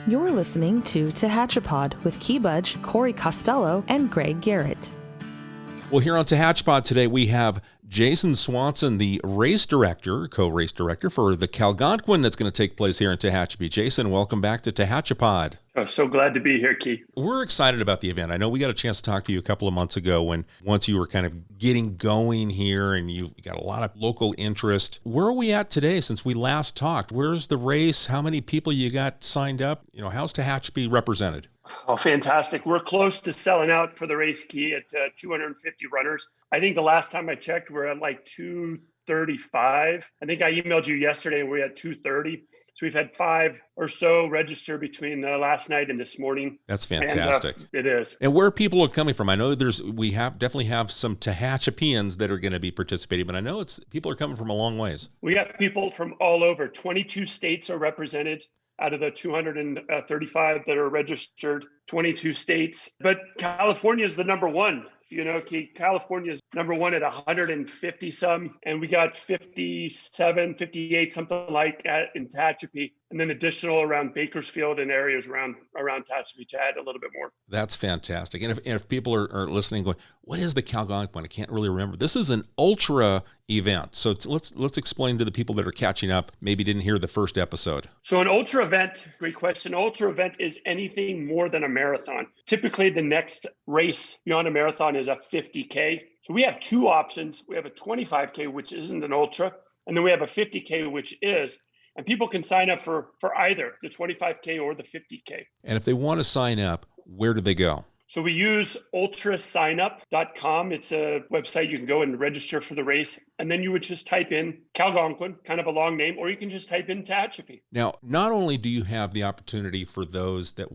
You're listening to Tehachapi with Key Budge, Corey Costello, and Greg Garrett. Well, here on Tehachapi today, we have Jason Swanson, the race director, co-race director for the Calgonquin that's going to take place here in Tehachapi. Jason, welcome back to Tehachapi. I'm so glad to be here, Key. We're excited about the event. I know we got a chance to talk to you a couple of months ago once you were kind of getting going here and you got a lot of local interest. Where are we at today since we last talked? Where's the race? How many people you got signed up? How's Tehachapi represented? Oh, fantastic. We're close to selling out for the race, Key, at 250 runners. I think the last time I checked, we're at like 235. I think I emailed you yesterday and we're at 230. So we've had 5 or so register between last night and this morning. That's fantastic. And, it is. And where people are coming from, I know we definitely have some Tehachapians that are going to be participating, but I know people are coming from a long ways. We got people from all over. 22 states are represented out of the 235 that are registered, 22 states. But California is the number one. California is number one at 150 some, and we got 57, 58, something like that in Tehachapi, and then additional around Bakersfield and areas around Tehachapi to add a little bit more. That's fantastic. And if people are listening going, what is the Calgonquin? I can't really remember. This is an ultra event. So let's explain to the people that are catching up, maybe didn't hear the first episode. So an ultra event, great question. Ultra event is anything more than a marathon. Typically the next race beyond a marathon is a 50K. So we have 2 options. We have a 25K, which isn't an ultra, and then we have a 50K, which is. And people can sign up for either the 25K or the 50K. And if they want to sign up, where do they go? So we use ultrasignup.com. It's a website you can go and register for the race. And then you would just type in Calgonquin, kind of a long name, or you can just type in Tehachapi. Now, not only do you have the opportunity for those that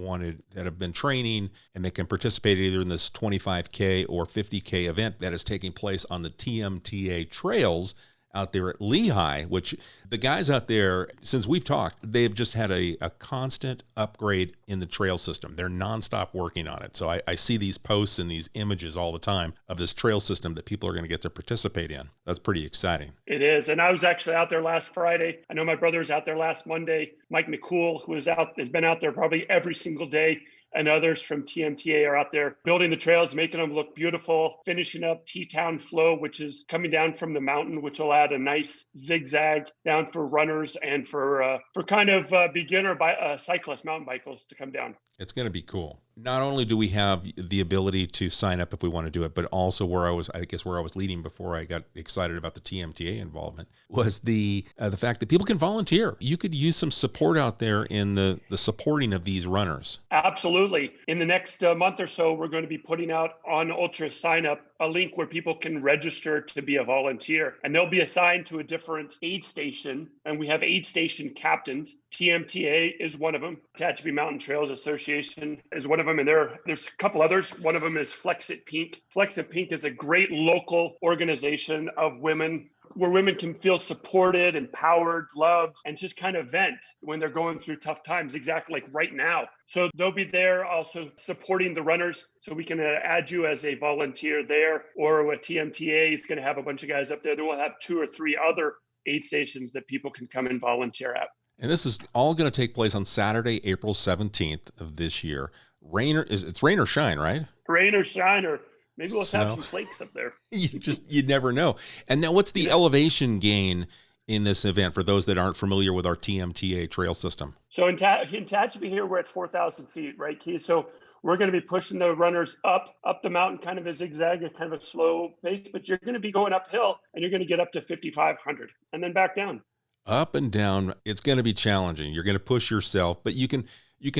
have been training and they can participate either in this 25K or 50K event that is taking place on the TMTA trails out there at Lehigh, which the guys out there, since we've talked, they've just had a constant upgrade in the trail system. They're nonstop working on it. So I see these posts and these images all the time of this trail system that people are going to get to participate in. That's pretty exciting. It is. And I was actually out there last Friday. I know my brother was out there last Monday. Mike McCool, who has been out there probably every single day, and others from TMTA are out there building the trails, making them look beautiful, finishing up T-Town Flow, which is coming down from the mountain, which will add a nice zigzag down for runners and for kind of beginner cyclists, mountain bikers to come down. It's going to be cool. Not only do we have the ability to sign up if we want to do it, but also where I was leading before I got excited about the TMTA involvement was the fact that people can volunteer. You could use some support out there in the supporting of these runners. Absolutely. In the next month or so, we're going to be putting out on Ultra Sign Up a link where people can register to be a volunteer, and they'll be assigned to a different aid station. And we have aid station captains. TMTA is one of them. Tehachapi Mountain Trails Association is one of them. And there's a couple others. One of them is Flex It Pink. Flex It Pink is a great local organization of women where women can feel supported, empowered, loved, and just kind of vent when they're going through tough times, exactly like right now. So they'll be there also supporting the runners. So we can add you as a volunteer there, or a TMTA is going to have a bunch of guys up there. They will have 2 or 3 other aid stations that people can come and volunteer at. And this is all going to take place on Saturday, April 17th of this year. It's rain or shine, right? Rain or shine, or maybe we'll have some flakes up there. You never know. And now what's the elevation gain in this event for those that aren't familiar with our TMTA trail system? So in Tehachapi here, we're at 4,000 feet, right, Keith? So we're going to be pushing the runners up the mountain, kind of a zigzag, kind of a slow pace, but you're going to be going uphill and you're going to get up to 5,500 and then back down. Up and down, it's going to be challenging. You're going to push yourself, but you can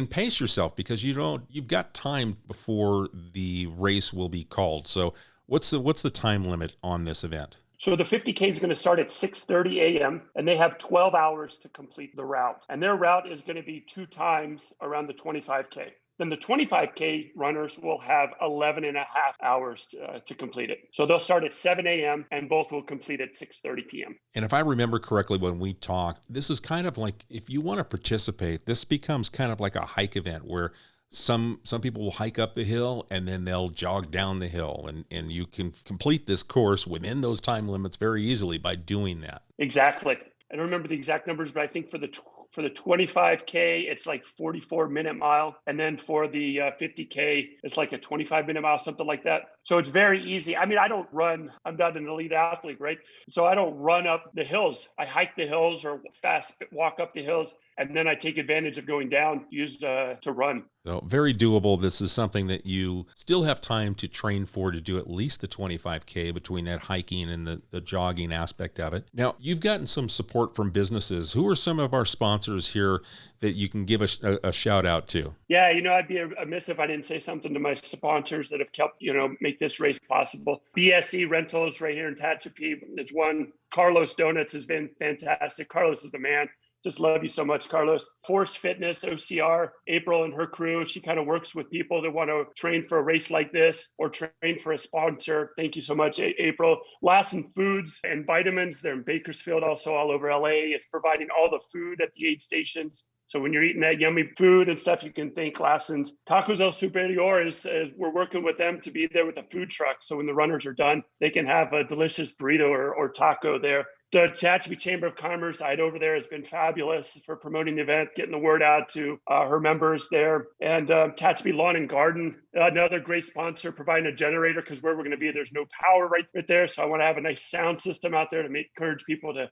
pace yourself because you've got time before the race will be called. So what's the time limit on this event? So the 50K is going to start at 6:30 a.m. and they have 12 hours to complete the route. And their route is going to be 2 times around the 25K. Then the 25K runners will have 11 and a half hours to complete it. So they'll start at 7 a.m. and both will complete at 6:30 p.m. And if I remember correctly, when we talked, this is kind of like, if you want to participate, this becomes kind of like a hike event where some people will hike up the hill and then they'll jog down the hill, and you can complete this course within those time limits very easily by doing that. Exactly. I don't remember the exact numbers, but I think for the For the 25K, it's like 44-minute mile. And then for the 50K, it's like a 25-minute mile, something like that. So it's very easy. I mean, I don't run. I'm not an elite athlete, right? So I don't run up the hills. I hike the hills or fast walk up the hills. And then I take advantage of going down, used to run. So very doable. This is something that you still have time to train for, to do at least the 25K between that hiking and the jogging aspect of it. Now, you've gotten some support from businesses. Who are some of our sponsors here that you can give a shout out to? Yeah, I'd be amiss if I didn't say something to my sponsors that have helped, make this race possible. BSE Rentals right here in Tehachapi is one. Carlos Donuts has been fantastic. Carlos is the man. Just love you so much, Carlos. Force Fitness, OCR, April and her crew. She kind of works with people that want to train for a race like this or train for a sponsor. Thank you so much, April. Lassen Foods and Vitamins. They're in Bakersfield, also all over LA. It's providing all the food at the aid stations. So when you're eating that yummy food and stuff, you can thank Lassen's. Tacos El Superior is we're working with them to be there with a food truck. So when the runners are done, they can have a delicious burrito or taco there. The Tehachapi Chamber of Commerce side over there has been fabulous for promoting the event, getting the word out to her members there. And Tehachapi Lawn and Garden, another great sponsor, providing a generator, because where we're going to be, there's no power right there. So I want to have a nice sound system out there to encourage people to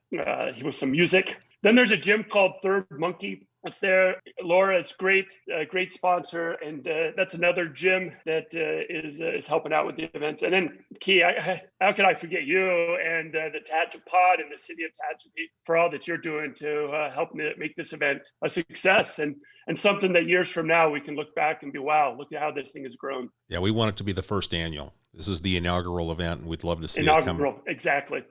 with some music. Then there's a gym called Third Monkey. It's there. Laura is great, great sponsor. And that's another gym that is helping out with the event. And then, Key, how could I forget you and the Tehachapi and the city of Tehachapi for all that you're doing to help make this event a success and something that years from now we can look back and be, wow, look at how this thing has grown. Yeah, we want it to be the first annual. This is the inaugural event, and we'd love to see it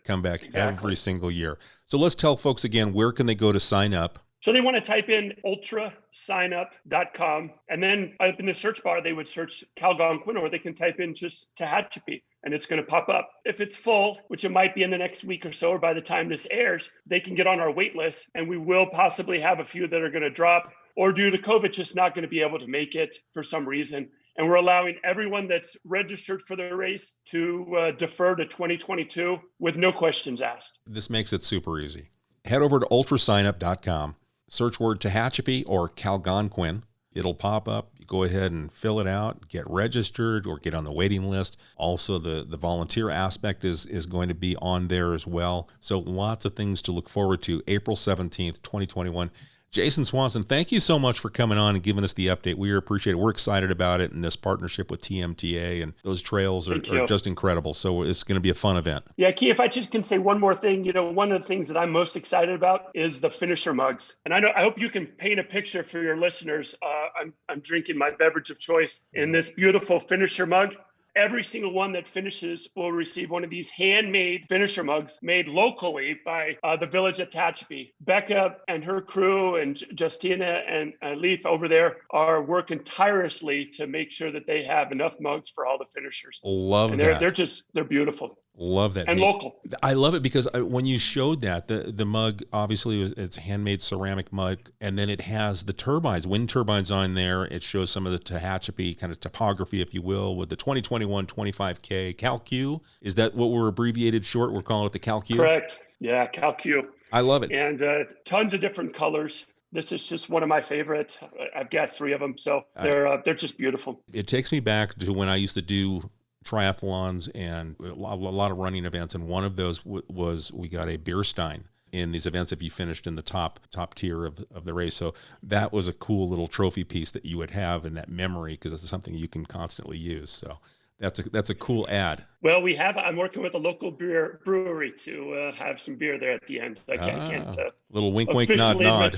come back every single year. So let's tell folks again, where can they go to sign up? So they want to type in ultrasignup.com, and then up in the search bar, they would search Calgonquin, or they can type in just Tehachapi, and it's going to pop up. If it's full, which it might be in the next week or so, or by the time this airs, they can get on our wait list, and we will possibly have a few that are going to drop, or due to COVID, just not going to be able to make it for some reason. And we're allowing everyone that's registered for the race to defer to 2022 with no questions asked. This makes it super easy. Head over to ultrasignup.com, search word Tehachapi or Calgonquin. It'll pop up. You go ahead and fill it out, get registered, or get on the waiting list. Also, the volunteer aspect is going to be on there as well. So lots of things to look forward to. April 17th, 2021. Jason Swanson, thank you so much for coming on and giving us the update. We appreciate it. We're excited about it, and this partnership with TMTA, and those trails are just incredible. So it's going to be a fun event. Yeah, Key, if I just can say one more thing, one of the things that I'm most excited about is the finisher mugs. And I hope you can paint a picture for your listeners. I'm drinking my beverage of choice in this beautiful finisher mug. Every single one that finishes will receive one of these handmade finisher mugs made locally by the village at Tehachapi. Becca and her crew and Justina and Leaf over there are working tirelessly to make sure that they have enough mugs for all the finishers. Love and that. They're beautiful. Love that. And local. I love it because when you showed that, the mug, obviously it's a handmade ceramic mug, and then it has the turbines, wind turbines on there. It shows some of the Tehachapi kind of topography, if you will, with the 2021 25K CalQ. Is that what we're abbreviated short? We're calling it the CalQ? Correct. Yeah, CalQ. I love it. And tons of different colors. This is just one of my favorite. I've got 3 of them, so they're just beautiful. It takes me back to when I used to do triathlons and a lot of running events, and one of those was we got a beer stein in these events if you finished in the top tier of the race. So that was a cool little trophy piece that you would have in that memory, because it's something you can constantly use. So that's a cool ad. Well, I'm working with a local brewery to have some beer there at the end. I can't little wink, nod.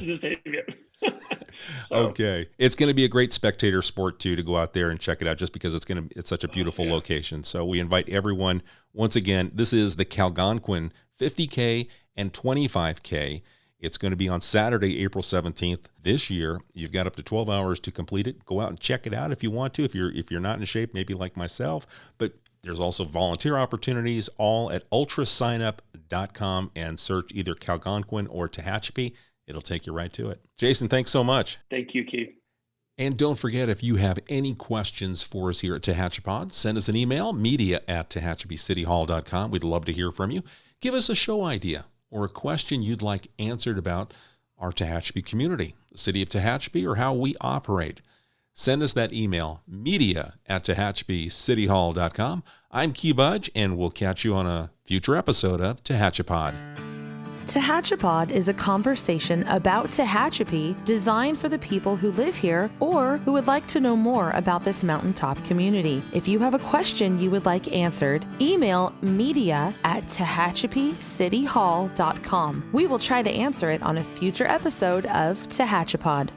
So, okay. It's going to be a great spectator sport too, to go out there and check it out, just because it's such a beautiful location. So we invite everyone. Once again, this is the Calgonquin 50K and 25K. It's going to be on Saturday, April 17th this year. You've got up to 12 hours to complete it. Go out and check it out if you want to. If you're not in shape, maybe like myself, but there's also volunteer opportunities, all at ultrasignup.com, and search either Calgonquin or Tehachapi. It'll take you right to it. Jason, thanks so much. Thank you, Keith. And don't forget, if you have any questions for us here at Tehachapod, send us an email, media@tehachapicityhall.com. We'd love to hear from you. Give us a show idea or a question you'd like answered about our Tehachapi community, the city of Tehachapi, or how we operate, send us that email, media@tehachapicityhall.com. I'm Key Budge, and we'll catch you on a future episode of Tehachapod. Tehachapod is a conversation about Tehachapi designed for the people who live here or who would like to know more about this mountaintop community. If you have a question you would like answered, email media@tehachapicityhall.com. We will try to answer it on a future episode of Tehachapod.